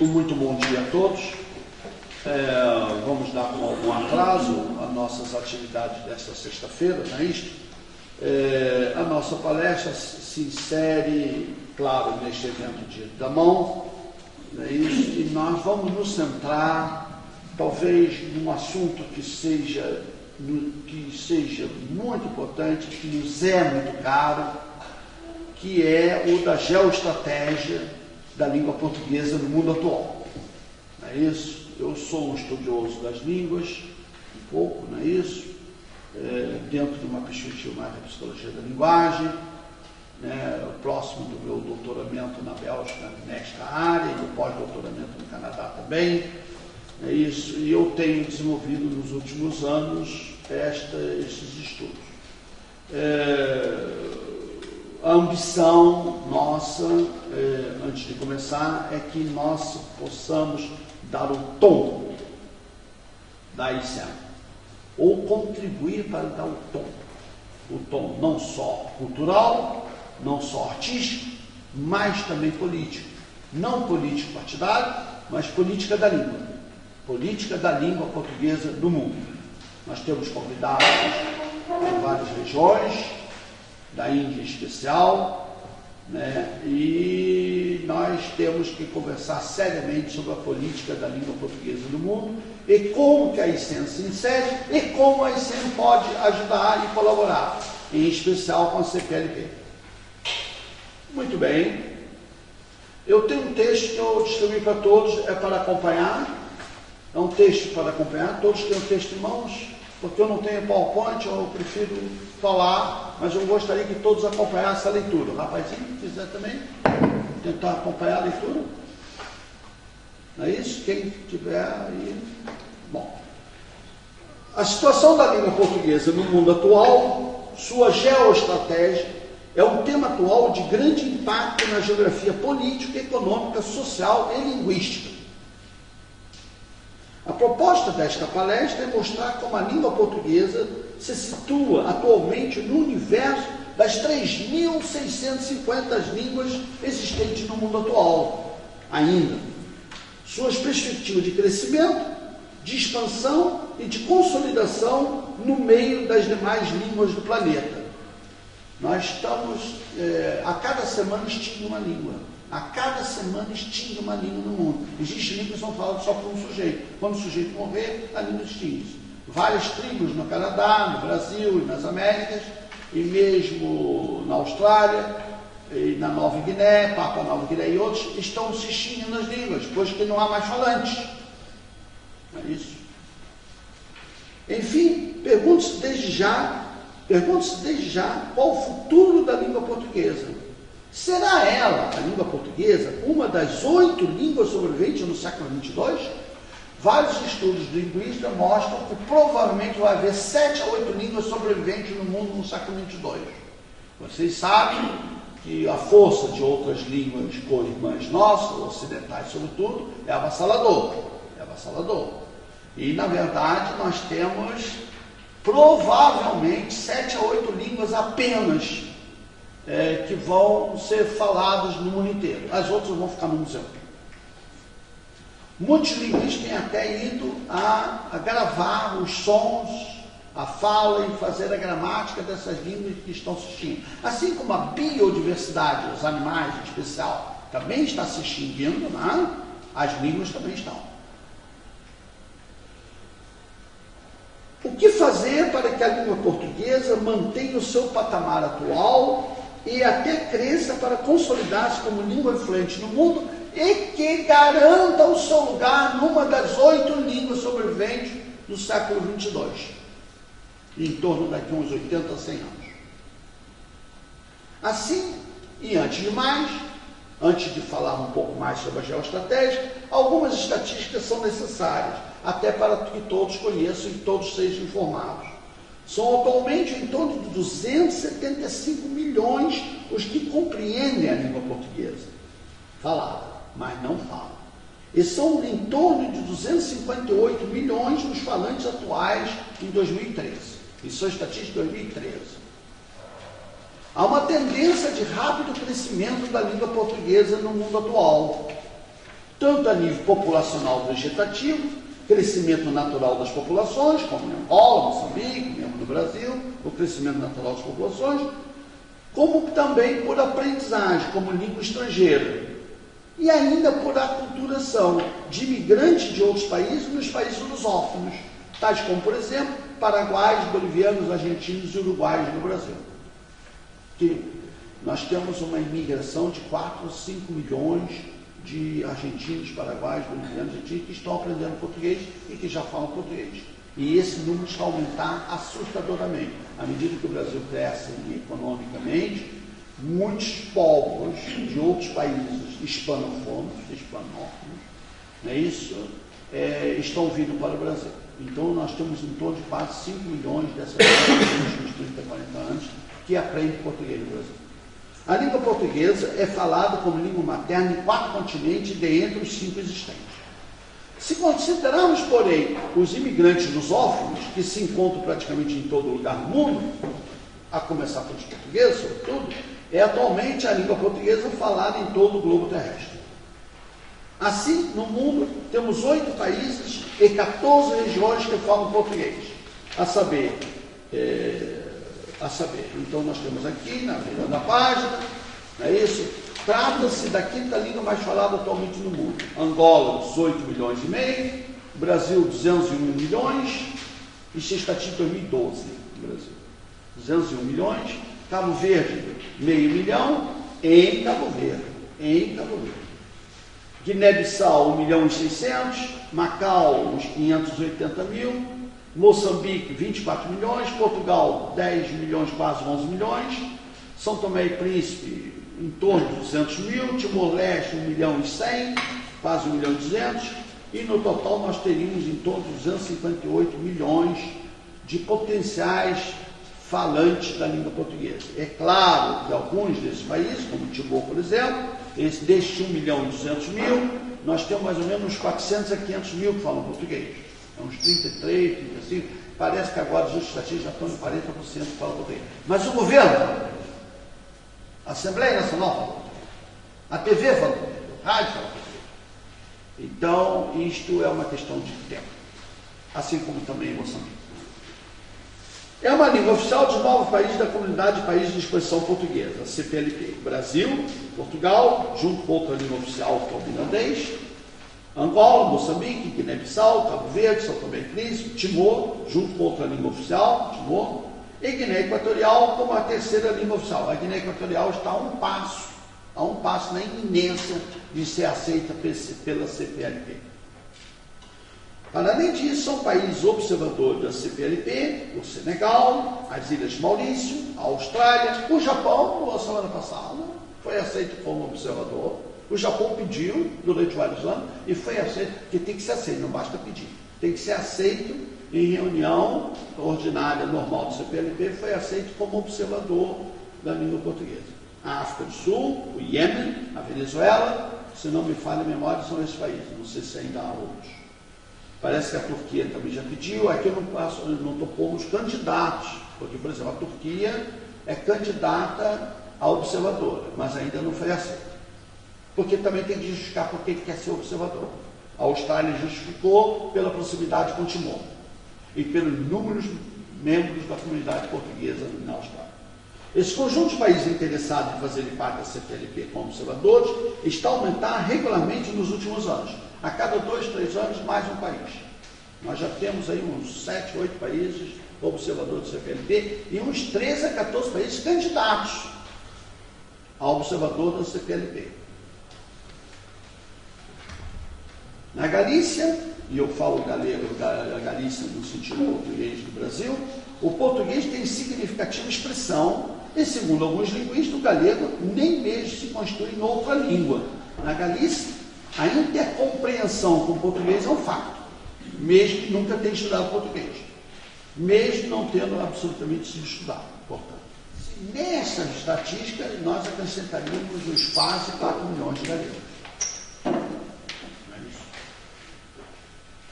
Muito bom dia a todos. Vamos dar com algum atraso as nossas atividades desta sexta-feira, não é isto? A nossa palestra se insere, claro, neste evento Dia da Mão, não é isso? E nós vamos nos centrar, talvez, num assunto que seja muito importante, que nos é muito caro, que é o da geoestratégia da língua portuguesa no mundo atual. Não é isso? Eu sou um estudioso das línguas, um pouco, não é isso? Dentro de uma perspectiva mais da psicologia da linguagem, né? Próximo do meu doutoramento na Bélgica nesta área, e o pós-doutoramento no Canadá também. É isso? E eu tenho desenvolvido nos últimos anos esses estudos. A ambição nossa, antes de começar, é que nós possamos dar o tom da ICEM, ou contribuir para dar o tom não só cultural, não só artístico, mas também político. Não político partidário, mas política da língua portuguesa do mundo. Nós temos convidados de várias regiões, da Índia em especial, né? E nós temos que conversar seriamente sobre a política da língua portuguesa no mundo e como que a ICEM se insere e como a ICEM pode ajudar e colaborar, em especial com a CPLP. Muito bem, eu tenho um texto que eu distribuí para todos, é para acompanhar, é um texto para acompanhar, todos têm o texto em mãos, porque eu não tenho PowerPoint, eu prefiro falar, mas eu gostaria que todos acompanhassem a leitura. O rapazinho quiser também tentar acompanhar a leitura. Não é isso? Quem tiver aí. Bom. A situação da língua portuguesa no mundo atual, sua geoestratégia, é um tema atual de grande impacto na geografia política, econômica, social e linguística. A proposta desta palestra é mostrar como a língua portuguesa se situa atualmente no universo das 3.650 línguas existentes no mundo atual, ainda. Suas perspectivas de crescimento, de expansão e de consolidação no meio das demais línguas do planeta. Nós estamos, a cada semana, extingue uma língua. A cada semana extingue uma língua no mundo. Existem línguas que são faladas só por um sujeito. Quando o sujeito morrer, a língua extingue-se. Várias tribos no Canadá, no Brasil e nas Américas, e mesmo na Austrália, e na Nova Guiné, Papua Nova Guiné e outros, estão se extinguindo as línguas, pois que não há mais falantes. Não é isso? Enfim, pergunte-se desde já qual o futuro da língua portuguesa. Será ela, a língua portuguesa, uma das 8 línguas sobreviventes no século XXII? Vários estudos de linguística mostram que provavelmente vai haver 7 a 8 línguas sobreviventes no mundo no século XXII. Vocês sabem que a força de outras línguas co-irmãs nossas, ocidentais sobretudo, é avassalador. E, na verdade, nós temos provavelmente 7 a 8 línguas apenas que vão ser faladas no mundo inteiro. As outras vão ficar no museu. Muitos linguistas têm até ido a gravar os sons, a fala e fazer a gramática dessas línguas que estão se extinguindo. Assim como a biodiversidade, os animais em especial, também está se extinguindo, né? As línguas também estão. O que fazer para que a língua portuguesa mantenha o seu patamar atual e até cresça para consolidar-se como língua influente no mundo e que garanta o seu lugar numa das 8 línguas sobreviventes no século 22, em torno daqui a uns 80 a 100 anos. Assim, e antes de mais, antes de falar um pouco mais sobre a geoestratégia, algumas estatísticas são necessárias, até para que todos conheçam e todos sejam informados. São atualmente em torno de 275 milhões os que compreendem a língua portuguesa, falada, mas não falam. E são em torno de 258 milhões os falantes atuais em 2013. Isso é estatística de 2013. Há uma tendência de rápido crescimento da língua portuguesa no mundo atual, tanto a nível populacional vegetativo, crescimento natural das populações, como em Angola, Moçambique, mesmo no Brasil, o crescimento natural das populações, como também por aprendizagem, como língua estrangeira, e ainda por aculturação de imigrantes de outros países nos países lusófonos, tais como, por exemplo, paraguaios, bolivianos, argentinos e uruguaios no Brasil. Que nós temos uma imigração de 4 ou 5 milhões de argentinos, paraguaios, bolivianos, argentinos que estão aprendendo português e que já falam português. E esse número está a aumentar assustadoramente. À medida que o Brasil cresce economicamente, muitos povos de outros países hispanófonos, não é isso? Estão vindo para o Brasil. Então, nós temos em torno de quase 5 milhões dessas pessoas nos últimos 30, 40 anos que aprendem português no Brasil. A língua portuguesa é falada como língua materna em 4 continentes, dentre os 5 existentes. Se considerarmos, porém, os imigrantes lusófonos, que se encontram praticamente em todo lugar do mundo, a começar pelos portugueses, sobretudo, é atualmente a língua portuguesa falada em todo o globo terrestre. Assim, no mundo, temos 8 países e 14 regiões que falam português. A saber, então nós temos aqui, na beira da página, não é isso? Trata-se da 5ª língua mais falada atualmente no mundo. Angola, 18 milhões e meio, Brasil, 201 milhões, isso é estatística de 2012 no Brasil. 201 milhões, Cabo Verde, meio milhão, em Cabo Verde. Guiné-Bissau, 1 milhão e 600, Macau, uns 580 mil, Moçambique, 24 milhões, Portugal, 10 milhões, quase 11 milhões, São Tomé e Príncipe, em torno de 200 mil, Timor-Leste, 1 milhão e 100, quase 1 milhão e 200, e no total nós teríamos em torno de 258 milhões de potenciais falantes da língua portuguesa. É claro que alguns desses países, como Timor, por exemplo, deste 1 milhão e 200 mil, nós temos mais ou menos uns 400 a 500 mil que falam português. É uns 33, 35, parece que agora os estatísticos já estão em 40% que falam português. Mas o governo, a Assembleia Nacional fala português, a TV fala português, a rádio fala português. Então, isto é uma questão de tempo, assim como também em Moçambique. É uma língua oficial de 9 países da Comunidade de Países de Expressão Portuguesa, CPLP. Brasil, Portugal, junto com outra língua oficial, que é o finlandês, Angola, Moçambique, Guiné-Bissau, Cabo Verde, São Tomé e Príncipe, Timor, junto com outra língua oficial, Timor, e Guiné Equatorial como a 3ª língua oficial. A Guiné Equatorial está a um passo na iminência de ser aceita pela CPLP. Para além disso, são países observadores da CPLP, o Senegal, as Ilhas Maurício, a Austrália, o Japão, na semana passada, foi aceito como observador. O Japão pediu durante vários anos e foi aceito, porque tem que ser aceito, não basta pedir. Tem que ser aceito em reunião ordinária, normal do CPLP, foi aceito como observador da língua portuguesa. A África do Sul, o Iêmen, a Venezuela, se não me falha a memória, são esses países, não sei se ainda há outros. Parece que a Turquia também já pediu, aqui eu não estou pondo os candidatos, porque, por exemplo, a Turquia é candidata a observadora, mas ainda não foi aceita. Porque também tem que justificar por que quer ser observador. A Austrália justificou pela proximidade com Timor e pelos inúmeros membros da comunidade portuguesa na Austrália. Esse conjunto de países interessados em fazerem parte da CPLP como observadores está a aumentar regularmente nos últimos anos. A cada 2, 3 anos, mais um país. Nós já temos aí uns 7, 8 países observadores do CPLP e uns 13 a 14 países candidatos a observador da CPLP. Na Galícia, e eu falo galego, Galícia no sentido português do Brasil, o português tem significativa expressão, e segundo alguns linguistas, o galego nem mesmo se constitui em outra língua. Na Galícia, a intercompreensão com o português é um fato, mesmo que nunca tenha estudado português, mesmo não tendo absolutamente sido estudado. Portanto, nessa estatística, nós acrescentaríamos os quase 4 milhões de galegos.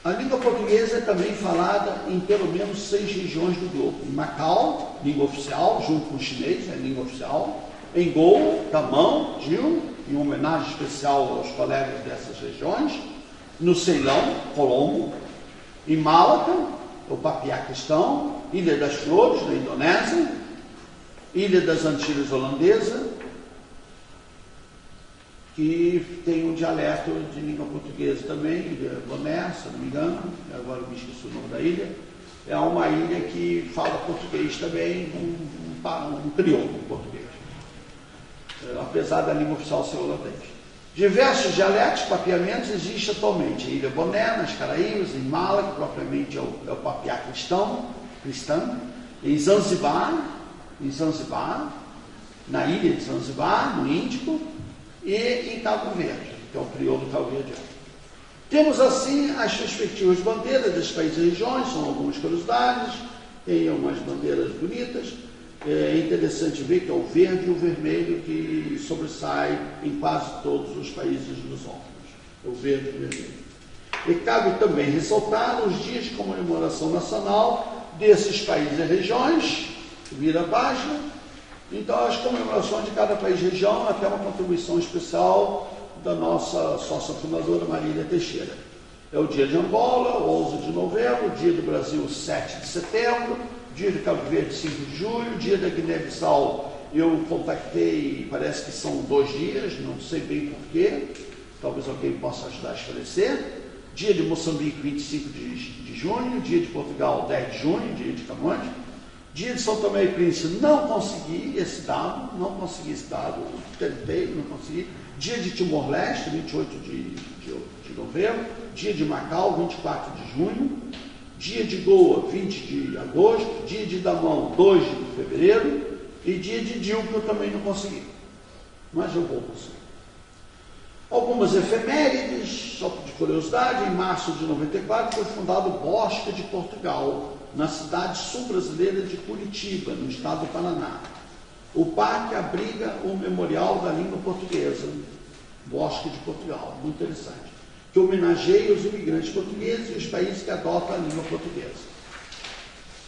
A língua portuguesa é também falada em pelo menos 6 regiões do globo. Em Macau, língua oficial, junto com o chinês, é língua oficial. Em Gol, Tamão, Gil, em homenagem especial aos colegas dessas regiões. No Ceilão, Colombo. Em Malaca, o Papiaquistão. Ilha das Flores, na Indonésia. Ilha das Antilhas Holandesa, que tem um dialeto de língua portuguesa também, Ilha Boné, se não me engano, agora me esqueci o nome da ilha. É uma ilha que fala português também, um crioulo português, apesar da língua oficial ser holandês. Diversos dialetos, papiamentos existem atualmente. A Ilha Boné, nas Caraíbas, em Mala, que propriamente é o papiá cristão, em Zanzibar, na ilha de Zanzibar, no Índico, e em Cabo Verde, que é o crioulo cabo-verdiano. Temos, assim, as respectivas bandeiras dos países e regiões, são algumas curiosidades, tem algumas bandeiras bonitas. É interessante ver que é o verde e o vermelho que sobressai em quase todos os países lusófonos. O verde e o vermelho. E cabe também ressaltar os dias de comemoração nacional desses países e regiões, vira página. Então, as comemorações de cada país e região, até uma contribuição especial da nossa sócia fundadora, Marília Teixeira. É o dia de Angola, 11 de novembro, dia do Brasil, 7 de setembro, dia de Cabo Verde, 5 de julho, dia da Guiné-Bissau, eu contactei, parece que são 2 dias, não sei bem porquê, talvez alguém possa ajudar a esclarecer. Dia de Moçambique, 25 de junho, dia de Portugal, 10 de junho, dia de Camões. Dia de São Tomé e Príncipe, não consegui esse dado, tentei, não consegui. Dia de Timor-Leste, 28 de novembro. Dia de Macau, 24 de junho. Dia de Goa, 20 de agosto. Dia de Damão, 2 de fevereiro. E dia de Dil, que eu também não consegui. Mas eu vou conseguir. Algumas efemérides, só de curiosidade, em março de 94 foi fundado o Bosque de Portugal, na cidade sul-brasileira de Curitiba, no estado do Paraná. O parque abriga o Memorial da Língua Portuguesa, Bosque de Portugal, muito interessante, que homenageia os imigrantes portugueses e os países que adotam a língua portuguesa.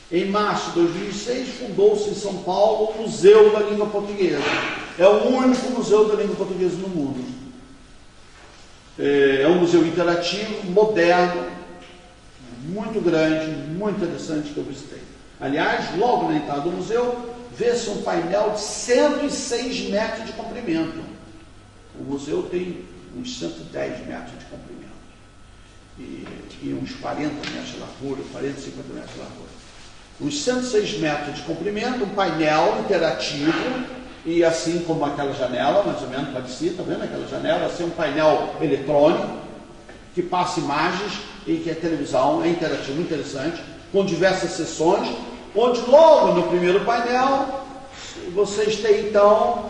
Em março de 2006, fundou-se em São Paulo o Museu da Língua Portuguesa. É o único museu da língua portuguesa no mundo. É um museu interativo, moderno, muito grande, muito interessante que eu visitei. Aliás, logo na entrada do museu, vê-se um painel de 106 metros de comprimento. O museu tem uns 110 metros de comprimento. E uns 40 metros de largura, 40, 50 metros de largura. Uns 106 metros de comprimento, um painel interativo, e assim como aquela janela, mais ou menos parecida, está vendo aquela janela? Assim, um painel eletrônico, que passa imagens, e que a televisão é interativo, muito interessante, com diversas sessões, onde logo no primeiro painel vocês têm então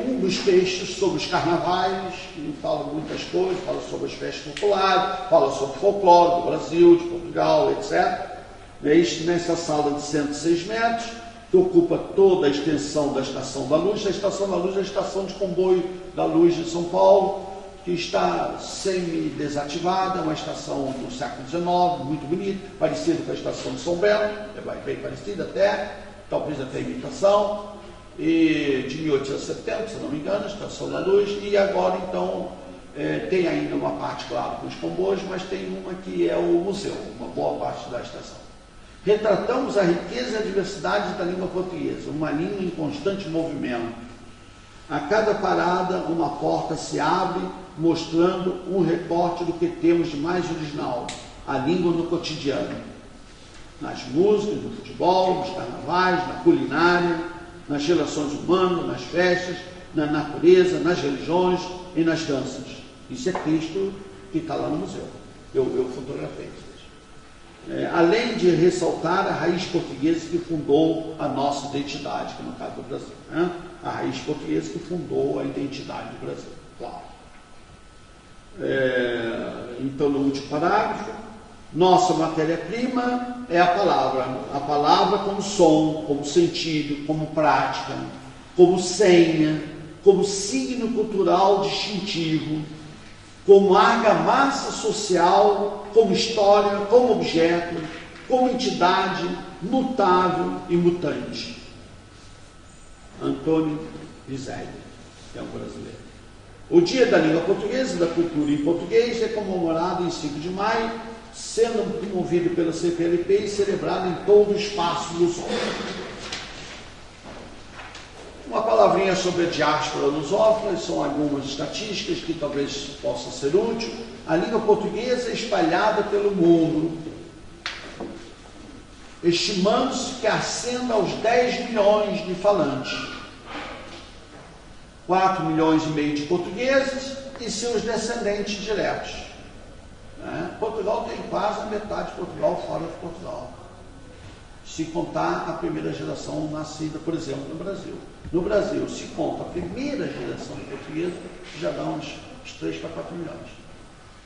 um dos textos sobre os carnavais, que fala muitas coisas, fala sobre as festas populares, fala sobre o folclore do Brasil, de Portugal, etc. Nessa sala de 106 metros, que ocupa toda a extensão da Estação da Luz. A Estação da Luz é a estação de comboio da Luz de São Paulo, que está semi-desativada, uma estação do século XIX, muito bonita, parecida com a estação de São Belo, é bem parecida até, talvez até imitação, e de 1870, se não me engano, a Estação da Luz, e agora então tem ainda uma parte, claro, com os comboios, mas tem uma que é o museu, uma boa parte da estação. Retratamos a riqueza e a diversidade da língua portuguesa, uma língua em constante movimento. A cada parada, uma porta se abre, mostrando um recorte do que temos de mais original, a língua no cotidiano. Nas músicas, no futebol, nos carnavais, na culinária, nas relações humanas, nas festas, na natureza, nas religiões e nas danças. Isso é Cristo que está lá no museu. eu fotografei. Além de ressaltar a raiz portuguesa que fundou a nossa identidade, que no caso do Brasil. Né? A raiz portuguesa que fundou a identidade do Brasil, claro. Então, no último parágrafo, nossa matéria-prima é a palavra como som, como sentido, como prática, como senha, como signo cultural distintivo, como argamassa social, como história, como objeto, como entidade mutável e mutante. Antônio Vizelli, que é um brasileiro. O Dia da Língua Portuguesa e da Cultura em Português é comemorado em 5 de maio, sendo promovido pela CPLP e celebrado em todo o espaço lusófono. Uma palavrinha sobre a diáspora lusófona, são algumas estatísticas que talvez possa ser útil. A língua portuguesa é espalhada pelo mundo, estimando-se que ascenda aos 10 milhões de falantes, 4 milhões e meio de portugueses e seus descendentes diretos. Portugal tem quase a metade de Portugal fora de Portugal, se contar a primeira geração nascida, por exemplo, no Brasil. No Brasil, se conta a primeira geração de portuguesa, já dá uns 3 para 4 milhões.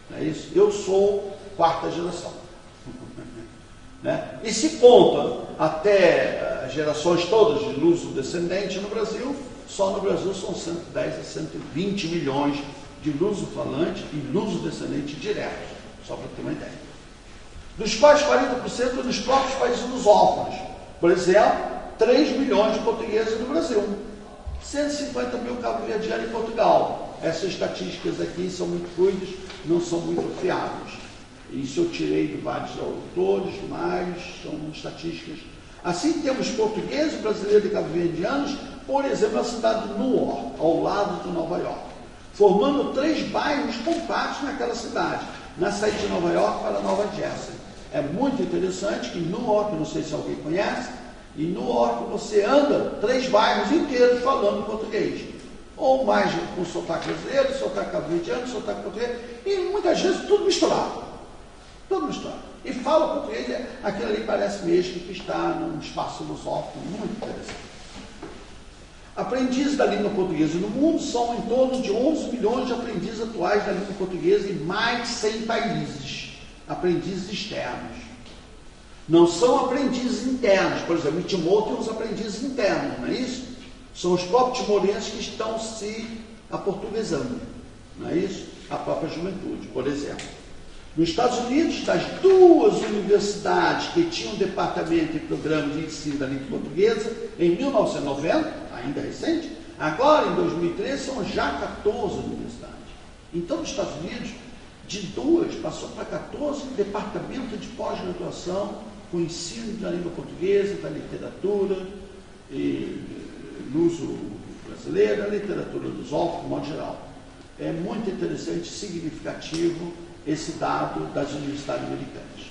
Não é isso? Eu sou quarta geração. E se conta até gerações todas de luso-descendente no Brasil, só no Brasil são 110 a 120 milhões de luso-falante e luso-descendente diretos, só para ter uma ideia. Dos quais 40% nos próprios países lusófonos. Por exemplo, 3 milhões de portugueses no Brasil, 150 mil cabo-verdianos em Portugal. Essas estatísticas aqui são muito fluidas, não são muito fiáveis. Isso eu tirei de vários autores, mas são estatísticas. Assim, temos portugueses, brasileiros e cabo-verdianos, por exemplo, na cidade de Newark, ao lado de Nova York, formando 3 bairros compactos naquela cidade, na saída de Nova York para Nova Jersey. É muito interessante que em Newark, não sei se alguém conhece, em Newark você anda 3 bairros inteiros falando português. Ou mais com sotaque brasileiro, sotaque cabo-verdiano, sotaque português, e muitas vezes tudo misturado. Tudo misturado. E fala português, aquilo ali parece mesmo que está num espaço lusófono muito interessante. Aprendizes da língua portuguesa no mundo são em torno de 11 milhões de aprendizes atuais da língua portuguesa em mais de 100 países. Aprendizes externos. Não são aprendizes internos. Por exemplo, em Timor tem uns aprendizes internos, não é isso? São os próprios timorenses que estão se aportuguesando, não é isso? A própria juventude, por exemplo. Nos Estados Unidos, das 2 universidades que tinham departamento e programa de ensino da língua portuguesa, em 1990, ainda recente, agora em 2013 são já 14 universidades. Então, nos Estados Unidos, de 2 passou para 14 departamentos de pós-graduação com ensino da língua portuguesa, da literatura e luso brasileira, literatura lusófona, de modo geral. É muito interessante, significativo esse dado das universidades americanas.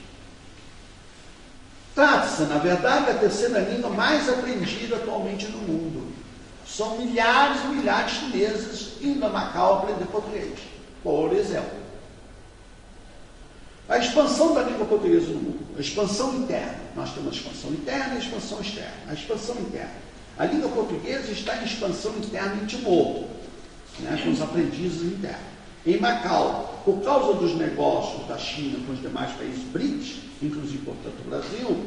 Trata-se, na verdade, da terceira língua mais aprendida atualmente no mundo. São milhares e milhares de chineses indo a Macau aprender português, por exemplo. A expansão da língua portuguesa no mundo, a expansão interna. Nós temos a expansão interna e a expansão externa. A expansão interna. A língua portuguesa está em expansão interna em Timor, com os aprendizes internos. Em Macau, por causa dos negócios da China com os demais países BRICS, inclusive, portanto, o Brasil,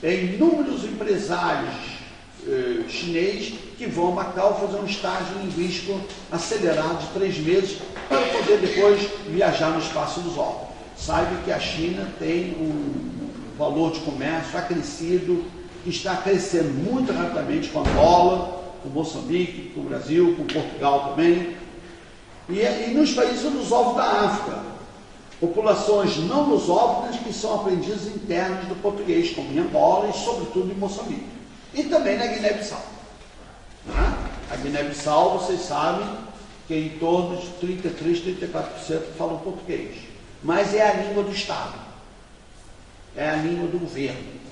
inúmeros empresários chineses que vão a Macau fazer um estágio linguístico acelerado de 3 meses para poder depois viajar no espaço lusófono. Saiba que a China tem um valor de comércio acrescido, que está crescendo muito rapidamente com Angola, com Moçambique, com o Brasil, com Portugal também. E nos países lusófonos da África, populações não lusófonas que são aprendizes internos do português, como em Angola e, sobretudo, em Moçambique. E também na Guiné-Bissau. A Guiné-Bissau, vocês sabem que em torno de 33%, 34% falam português. Mas é a língua do Estado. É a língua do governo.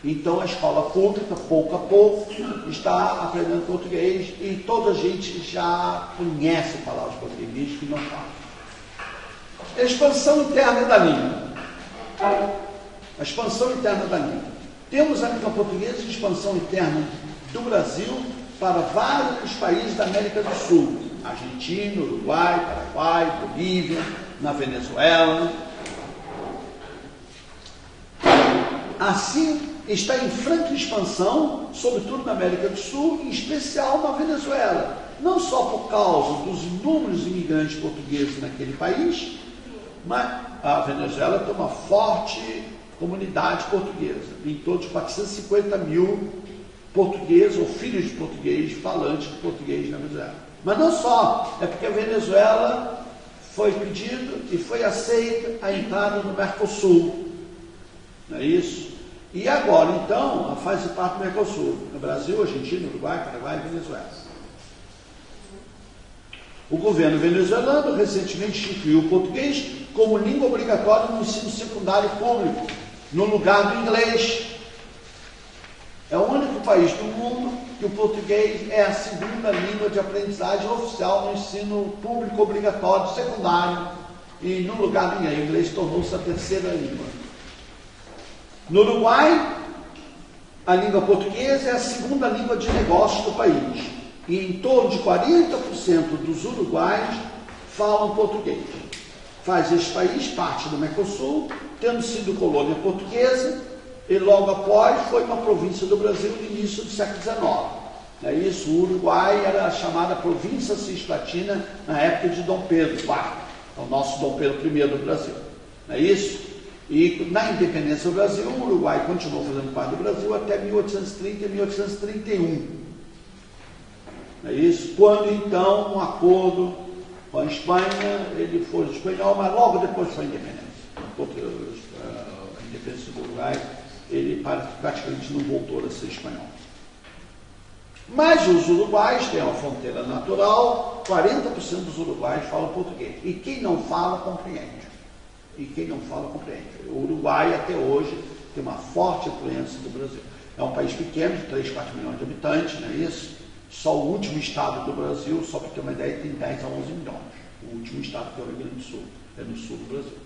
Então, a escola pública, pouco a pouco, está aprendendo português e toda a gente já conhece palavras portuguesas que não falam. A expansão interna da língua. A expansão interna da língua. Temos a língua portuguesa de expansão interna do Brasil para vários países da América do Sul. Argentina, Uruguai, Paraguai, Bolívia, na Venezuela. Assim, está em franca expansão, sobretudo na América do Sul, em especial na Venezuela. Não só por causa dos inúmeros imigrantes portugueses naquele país, mas a Venezuela tem uma forte comunidade portuguesa, em torno de 450 mil portugueses ou filhos de português, falantes de português na Venezuela. Mas não só, é porque a Venezuela foi pedido e foi aceita a entrada no Mercosul. Não é isso? E agora, então, faz parte do Mercosul. No Brasil, Argentina, Uruguai, Paraguai e Venezuela. O governo venezuelano recentemente instituiu o português como língua obrigatória no ensino secundário público, no lugar do inglês. É o único país do mundo que o português é a segunda língua de aprendizagem oficial no ensino público obrigatório secundário, e no lugar do inglês. O inglês tornou-se a terceira língua. No Uruguai, a língua portuguesa é a segunda língua de negócios do país, e em torno de 40% dos uruguaios falam português. Faz este país parte do Mercosul, tendo sido colônia portuguesa, e logo após foi uma província do Brasil no início do século XIX. É isso, o Uruguai era a chamada província cisplatina na época de Dom Pedro IV, o nosso Dom Pedro I do Brasil. É isso? E na independência do Brasil, o Uruguai continuou fazendo parte do Brasil até 1830 e 1831. É isso? Quando então um acordo com a Espanha, ele foi espanhol, mas logo depois foi a independência. Porque a independência do Uruguai, ele praticamente não voltou a ser espanhol. Mas os uruguaios têm uma fronteira natural, 40% dos uruguaios falam português. E quem não fala, compreende. O Uruguai, até hoje, tem uma forte influência do Brasil. É um país pequeno, de 3, 4 milhões de habitantes, não é isso? Só o último estado do Brasil, só para ter uma ideia, tem 10 a 11 milhões. O último estado que é o Rio Grande do Sul, é no sul do Brasil.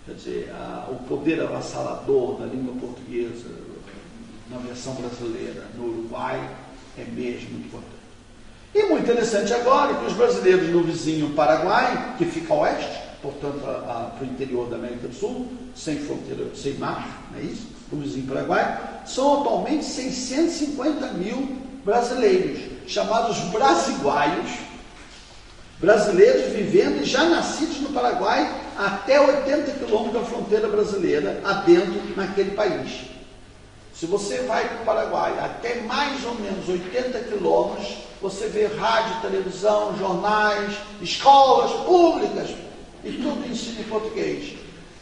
Quer dizer, o poder avassalador da língua portuguesa na versão brasileira no Uruguai é mesmo muito importante. E muito interessante agora que os brasileiros no vizinho Paraguai, que fica a oeste, portanto para o interior da América do Sul, sem fronteira, sem mar, não é isso? O vizinho Paraguai, são atualmente 650 mil brasileiros, chamados brasiguaios, brasileiros vivendo e já nascidos no Paraguai até 80 quilômetros da fronteira brasileira, adentro naquele país. Se você vai para o Paraguai até mais ou menos 80 quilômetros, você vê rádio, televisão, jornais, escolas públicas, e tudo ensina em português.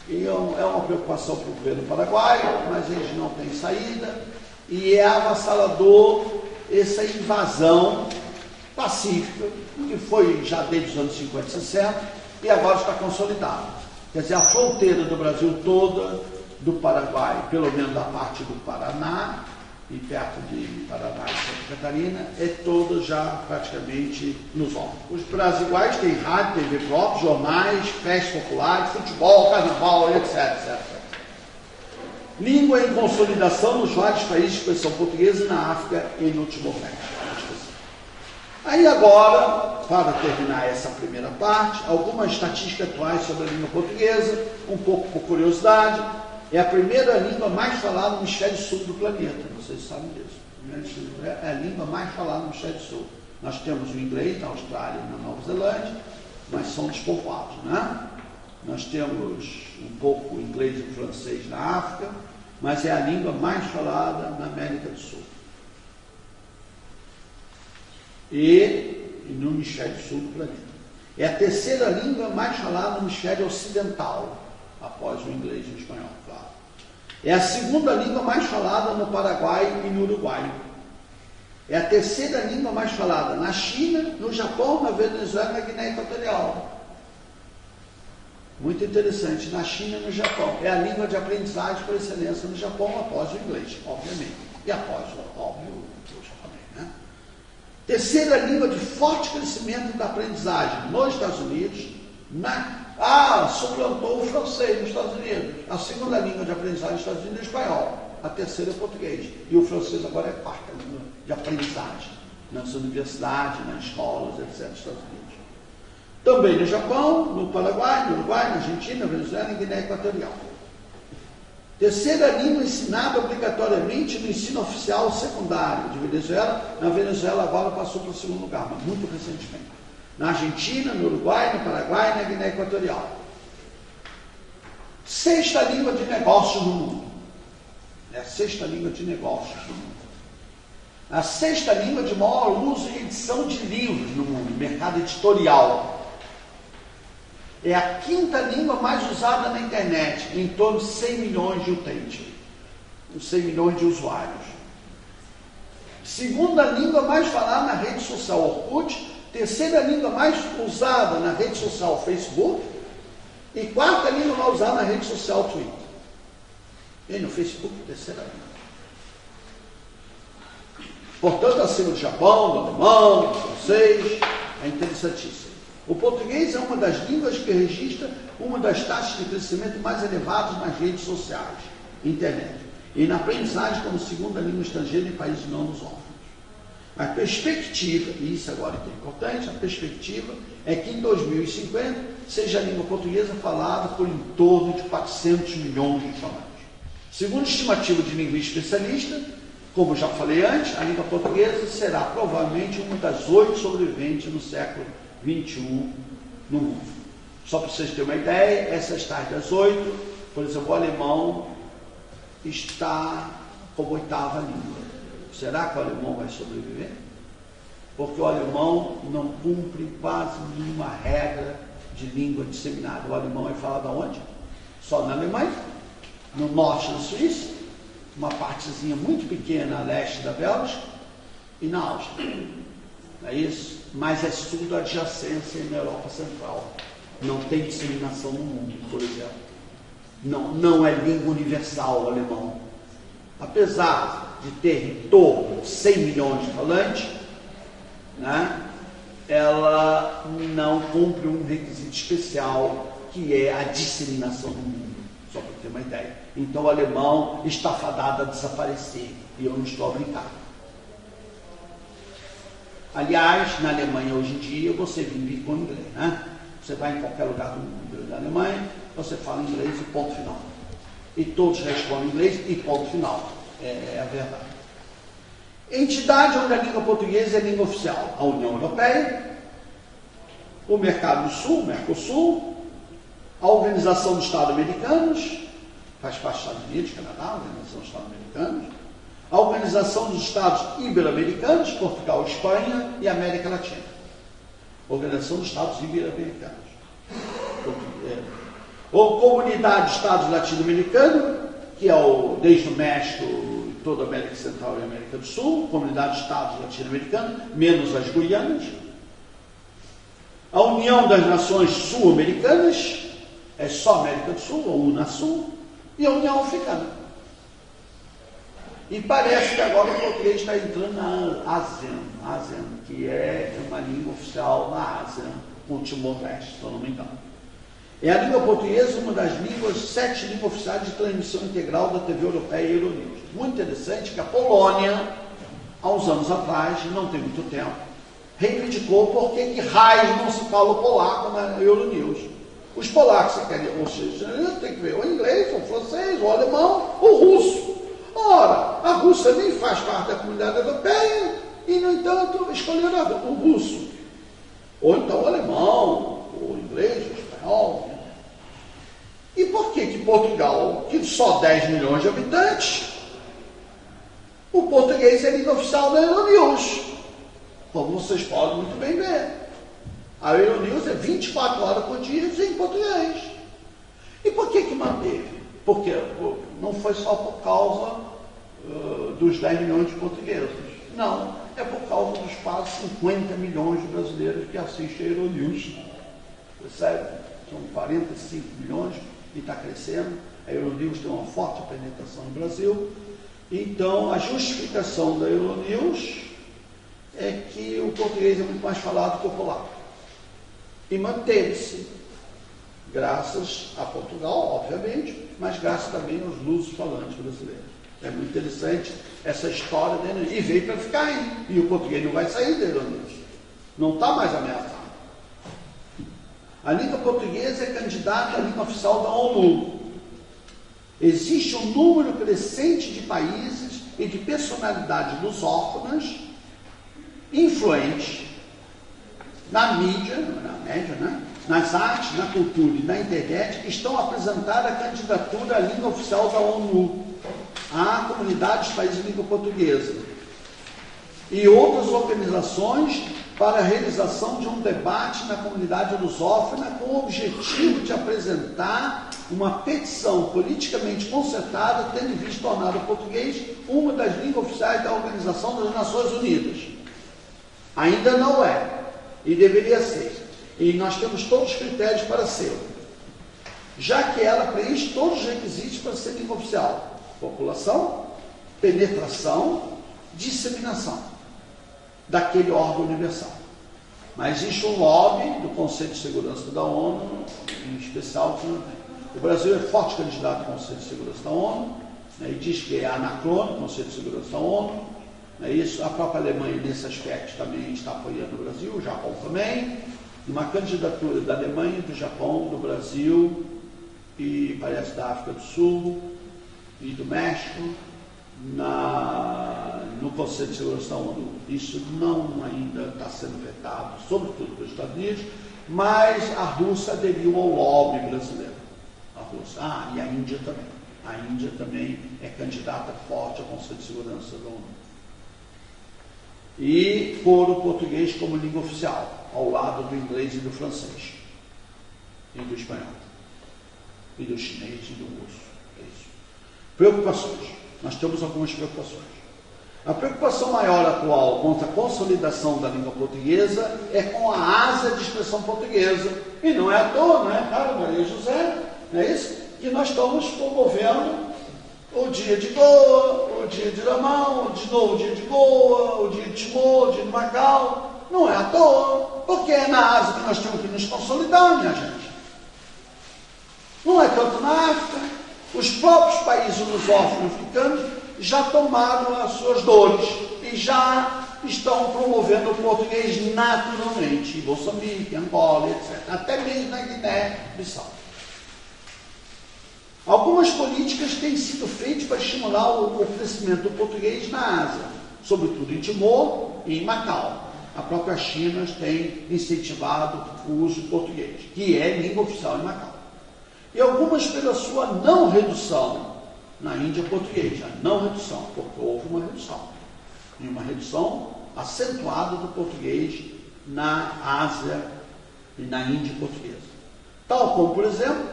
E é uma preocupação para o governo paraguaio, mas eles não têm saída, e é avassalador essa invasão pacífica, que foi já desde os anos 50 e 60, e agora está consolidada. Quer dizer, a fronteira do Brasil toda, do Paraguai, pelo menos da parte do Paraná, e perto de Paraná e Santa Catarina, é toda já praticamente nos ombros. Os brasiguais têm rádio, TV própria, jornais, festas populares, futebol, carnaval, etc. Língua em consolidação nos vários países de expressão portuguesa na África e no Timor-Leste. Aí agora, para terminar essa primeira parte, algumas estatísticas atuais sobre a língua portuguesa, um pouco por curiosidade. É a primeira língua mais falada no hemisfério sul do planeta, vocês sabem disso. É a língua mais falada no hemisfério sul. Nós temos o inglês na Austrália e na Nova Zelândia, mas são despovoados, né? Nós temos um pouco o inglês e o francês na África, mas é a língua mais falada na América do Sul. E no hemisfério sul do planeta. É a terceira língua mais falada no hemisfério ocidental, após o inglês e o espanhol, claro. É a segunda língua mais falada no Paraguai e no Uruguai. É a terceira língua mais falada na China, no Japão, na Venezuela e na Guiné Equatorial. Muito interessante, na China e no Japão. É a língua de aprendizagem por excelência no Japão, após o inglês, obviamente. E após, óbvio, o japonês, né? Terceira língua de forte crescimento da aprendizagem nos Estados Unidos, suplantou o francês nos Estados Unidos. A segunda língua de aprendizagem nos Estados Unidos é o espanhol. A terceira é o português. E o francês agora é a quarta língua de aprendizagem nas universidades, nas escolas, etc. nos Estados Unidos. Também no Japão, no Paraguai, no Uruguai, na Argentina, na Venezuela e Guiné Equatorial. Terceira língua ensinada obrigatoriamente no ensino oficial secundário de Venezuela. Na Venezuela agora passou para o segundo lugar, mas muito recentemente. Na Argentina, no Uruguai, no Paraguai e na Guiné Equatorial. Sexta língua de negócios no mundo. É a sexta língua de negócios no mundo. A sexta língua de maior uso e edição de livros no mundo, mercado editorial. É a quinta língua mais usada na internet, em torno de 100 milhões de utentes, 100 milhões de usuários. Segunda língua mais falada na rede social Orkut, terceira língua mais usada na rede social Facebook e quarta língua mais usada na rede social Twitter. E no Facebook, terceira língua. Portanto, acima do Japão, do alemão, do francês, é interessantíssimo. O português é uma das línguas que registra uma das taxas de crescimento mais elevadas nas redes sociais, internet, e na aprendizagem como segunda língua estrangeira em países não lusófonos. A perspectiva, e isso agora é importante, a perspectiva é que em 2050 seja a língua portuguesa falada por em torno de 400 milhões de falantes. Segundo estimativa de linguista especialista, como já falei antes, a língua portuguesa será provavelmente uma das 8 sobreviventes no século XXI no mundo. Só para vocês terem uma ideia, essas tais das 8, por exemplo, o alemão está como 8ª língua. Será que o alemão vai sobreviver? Porque o alemão não cumpre quase nenhuma regra de língua disseminada. O alemão é falado aonde? Só na Alemanha, no norte da Suíça, uma partezinha muito pequena a leste da Bélgica e na Áustria. É isso? Mas é tudo adjacência na Europa Central. Não tem disseminação no mundo, por exemplo. Não é língua universal o alemão. Apesar de ter em torno de 100 milhões de falantes, né, ela não cumpre um requisito especial, que é a disseminação no mundo, só para ter uma ideia. Então o alemão está fadado a desaparecer, e eu não estou a brincar. Aliás, na Alemanha hoje em dia você vive com inglês, né? Você vai em qualquer lugar do mundo da Alemanha, você fala inglês e ponto final. E todos respondem inglês e ponto final. É a verdade. Entidade onde a língua portuguesa é a língua oficial: a União Europeia, o Mercado do Sul, Mercosul, a Organização dos Estados Americanos, faz parte dos Estados Unidos, Canadá, a Organização dos Estados Americanos, a Organização dos Estados Ibero-Americanos, Portugal, Espanha e América Latina. Organização dos Estados Ibero-Americanos. Ou Comunidade de Estados Latino-Americanos, que é desde o México, toda a América Central e América do Sul, Comunidade de Estados Latino-Americanos, menos as Guianas. A União das Nações Sul-Americanas, é só América do Sul, ou UNASUL, e a União Africana. E parece que agora o português está entrando na ASEAN, que é uma língua oficial na Ásia, com o Timor-Leste, se eu não me engano. É a língua portuguesa uma das 7 línguas oficiais de transmissão integral da TV europeia e Euronews. Muito interessante que a Polônia, há uns anos atrás, não tem muito tempo, reivindicou por que raios não se fala o polaco na Euronews. Os polacos, ou seja, tem que ver o inglês, o francês, o alemão, o russo. Ora, a Rússia nem faz parte da comunidade europeia e, no entanto, escolheram o russo. Ou então o alemão, o inglês, o espanhol. E por que Portugal, que só 10 milhões de habitantes, o português é língua oficial da Euronews? Como vocês podem muito bem ver. A Euronews é 24 horas por dia em português. E por que manteve? Porque não foi só por causa dos 10 milhões de portugueses. Não, é por causa dos quase 50 milhões de brasileiros que assistem a Euronews. Percebe? São 45 milhões e está crescendo. A Euronews tem uma forte penetração no Brasil. Então, a justificação da Euronews é que o português é muito mais falado que o polaco. E manteve-se. graças a Portugal, obviamente, mas graças também aos luso-falantes brasileiros. É muito interessante essa história dele, e veio para ficar aí, e o português não vai sair dele, não está mais ameaçado. A língua portuguesa é candidata à língua oficial da ONU. Existe um número crescente de países e de personalidades lusófonas influentes na mídia, nas artes, na cultura e na internet, que estão a apresentar a candidatura à língua oficial da ONU, à comunidade dos países de língua portuguesa e outras organizações para a realização de um debate na comunidade lusófona com o objetivo de apresentar uma petição politicamente concertada, tendo em vista tornar o português uma das línguas oficiais da Organização das Nações Unidas. Ainda não é, e deveria ser. E nós temos todos os critérios para ser, já que ela preenche todos os requisitos para ser língua oficial: população, penetração, disseminação daquele órgão universal. Mas existe um lobby do Conselho de Segurança da ONU, em especial, que não tem. O Brasil é forte candidato ao Conselho de Segurança da ONU, né, e diz que é anacrônico o Conselho de Segurança da ONU. Isso, a própria Alemanha, nesse aspecto, também está apoiando o Brasil, o Japão também. Uma candidatura da Alemanha, do Japão, do Brasil e parece da África do Sul e do México no Conselho de Segurança da ONU. Isso não ainda está sendo vetado, sobretudo pelos Estados Unidos, mas a Rússia aderiu ao lobby brasileiro. A Rússia, e a Índia também. A Índia também é candidata forte ao Conselho de Segurança da ONU. E pôr o português como língua oficial, ao lado do inglês e do francês, e do espanhol, e do chinês e do russo. É isso. Preocupações. Nós temos algumas preocupações. A preocupação maior atual contra a consolidação da língua portuguesa é com a asa de expressão portuguesa. E não é à toa, não é, cara, Maria José? Não é isso? Que nós estamos promovendo o dia de Goa, o dia de Ramão, de novo o dia de Goa, o dia de Timor, o dia de Macau. Não é à toa, porque é na Ásia que nós temos que nos consolidar, minha gente. Não é tanto na África. Os próprios países lusófonos africanos já tomaram as suas dores e já estão promovendo o português naturalmente, em Moçambique, Angola, etc. Até mesmo na Guiné-Bissau. Algumas políticas têm sido feitas para estimular o crescimento do português na Ásia, sobretudo em Timor e em Macau. A própria China tem incentivado o uso do português, que é língua oficial em Macau. E algumas pela sua não redução. Na Índia, português, a não redução, porque houve uma redução. E uma redução acentuada do português na Ásia e na Índia portuguesa. Tal como, por exemplo,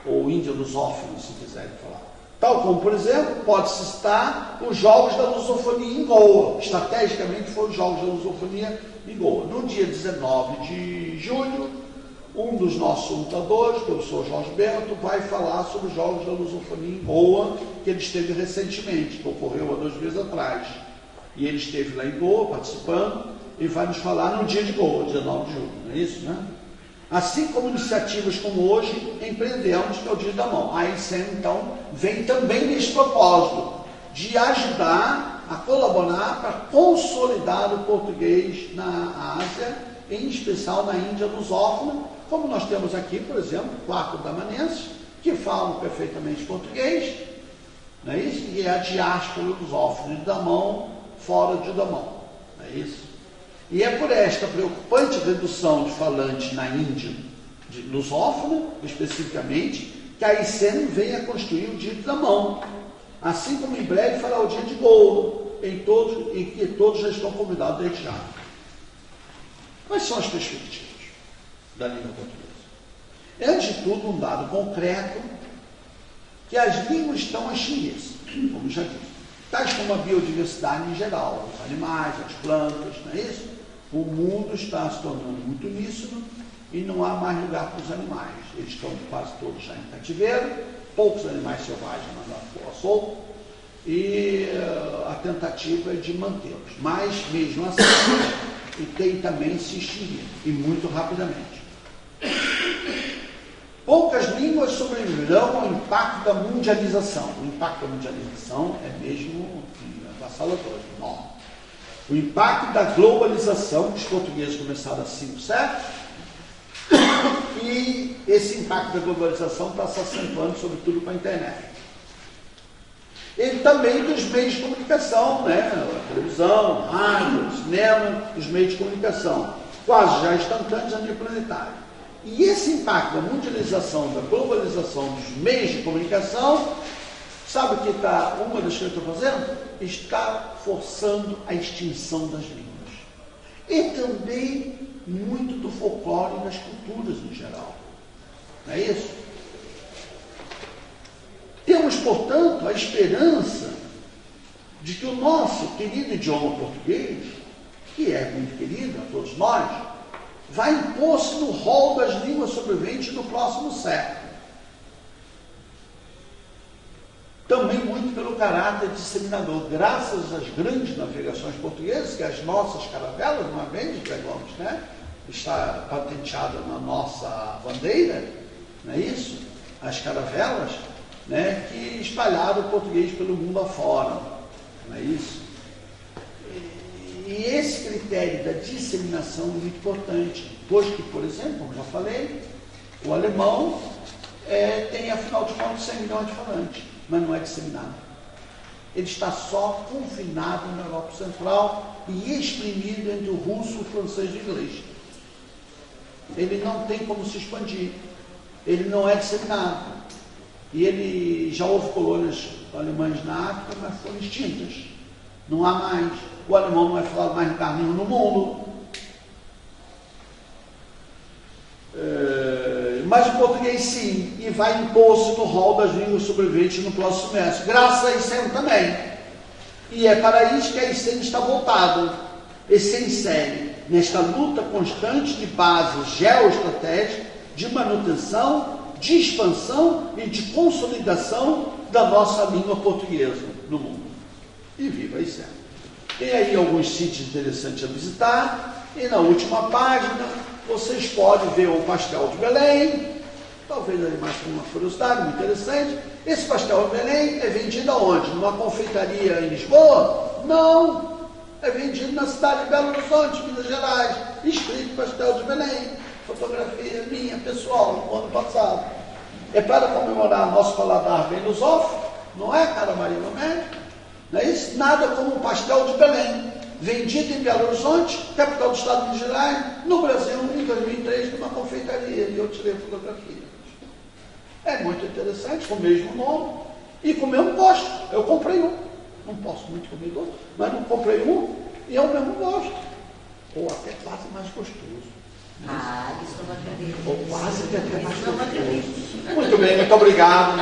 ou Índia lusófona, se quiserem falar. Tal como, por exemplo, pode-se citar os Jogos da Lusofonia em Goa. Estrategicamente foram os Jogos da Lusofonia em Goa. No dia 19 de julho, um dos nossos lutadores, o professor Jorge Bento, vai falar sobre os Jogos da Lusofonia em Goa, que ele esteve recentemente, que ocorreu há 2 meses atrás. E ele esteve lá em Goa, participando, e vai nos falar no dia de Goa, 19 de julho, não é isso, né? Assim como iniciativas como hoje empreendemos, que é o Dia da Mão. A ICEM, então, vem também nesse propósito, de ajudar a colaborar para consolidar o português na Ásia, em especial na Índia lusófona, como nós temos aqui, por exemplo, 4 damanenses, que falam perfeitamente português, não é isso? E é a diáspora lusófona de Damão, fora de Damão, não é isso? E é por esta preocupante redução de falantes na Índia de lusófona, especificamente, que a ICEM vem a construir o Dia de Damão, assim como em breve fará o Dia de Goa, em que todos já estão convidados desde já. Quais são as perspectivas da língua portuguesa? É, antes de tudo, um dado concreto que as línguas estão a extinguir-se, como já disse. Tais como a biodiversidade em geral, os animais, as plantas, não é isso? O mundo está se tornando muito uníssono e não há mais lugar para os animais. Eles estão quase todos já em cativeiro, poucos animais selvagens na solto, e a tentativa é de mantê-los. Mas, mesmo assim, e tem também se extinguir, e muito rapidamente. Poucas línguas sobreviverão ao impacto da mundialização. O impacto da mundialização é mesmo avassalador, enorme. O impacto da globalização, que os portugueses começaram há 5 séculos, e esse impacto da globalização está se acentuando, sobretudo com a internet. E também dos meios de comunicação, né? A televisão, a rádio, o cinema, os meios de comunicação, quase já instantâneos a nível planetário. E esse impacto da mundialização, da globalização dos meios de comunicação, sabe o que está, uma das coisas que eu estou fazendo? Está forçando a extinção das línguas. E também muito do folclore nas culturas em geral. Não é isso? Temos, portanto, a esperança de que o nosso querido idioma português, que é muito querido a todos nós, vai impor-se no rol das línguas sobreviventes no próximo século. Também muito pelo caráter disseminador, graças às grandes navegações portuguesas, que as nossas caravelas, uma vez de Gomes, né? Está patenteada na nossa bandeira, não é isso? As caravelas, né, que espalharam o português pelo mundo afora, não é isso? E esse critério da disseminação é muito importante, pois que, por exemplo, como já falei, o alemão tem, afinal de contas, 100 milhões de falantes, mas não é disseminado. Ele está só confinado na Europa Central e exprimido entre o russo, o francês e o inglês. Ele não tem como se expandir, ele não é disseminado. E ele já houve colônias alemãs na África, mas foram extintas. Não há mais. O alemão não é falado mais em lugar nenhum no mundo. Mas o português sim, e vai impor-se no rol das línguas sobreviventes no próximo semestre, graças a ICEM também. E é para isso que a ICEM está voltada. E se insere nesta luta constante de base geoestratégica, de manutenção, de expansão e de consolidação da nossa língua portuguesa no mundo. E viva a ICEM! Tem aí alguns sítios interessantes a visitar, e na última página vocês podem ver o pastel de Belém, talvez aí mais com uma curiosidade muito interessante. Esse pastel de Belém é vendido aonde? Numa confeitaria em Lisboa? Não! É vendido na cidade de Belo Horizonte, Minas Gerais, escrito pastel de Belém, fotografia minha, pessoal, no ano passado. É para comemorar nosso paladar bem lusófono, não é, cara Maria Médica? Não é isso? Nada como um pastel de Belém, vendido em Belo Horizonte, capital do estado de Minas Gerais, no Brasil, em 2003, numa confeitaria, e eu tirei fotografia. É muito interessante, com o mesmo nome, e com o mesmo gosto. Eu comprei um. Não posso muito comer doce, mas não comprei um e é o mesmo gosto. Ou até quase mais gostoso. Isso eu não acredito. Ou quase até mais gostoso. Muito bem, muito obrigado.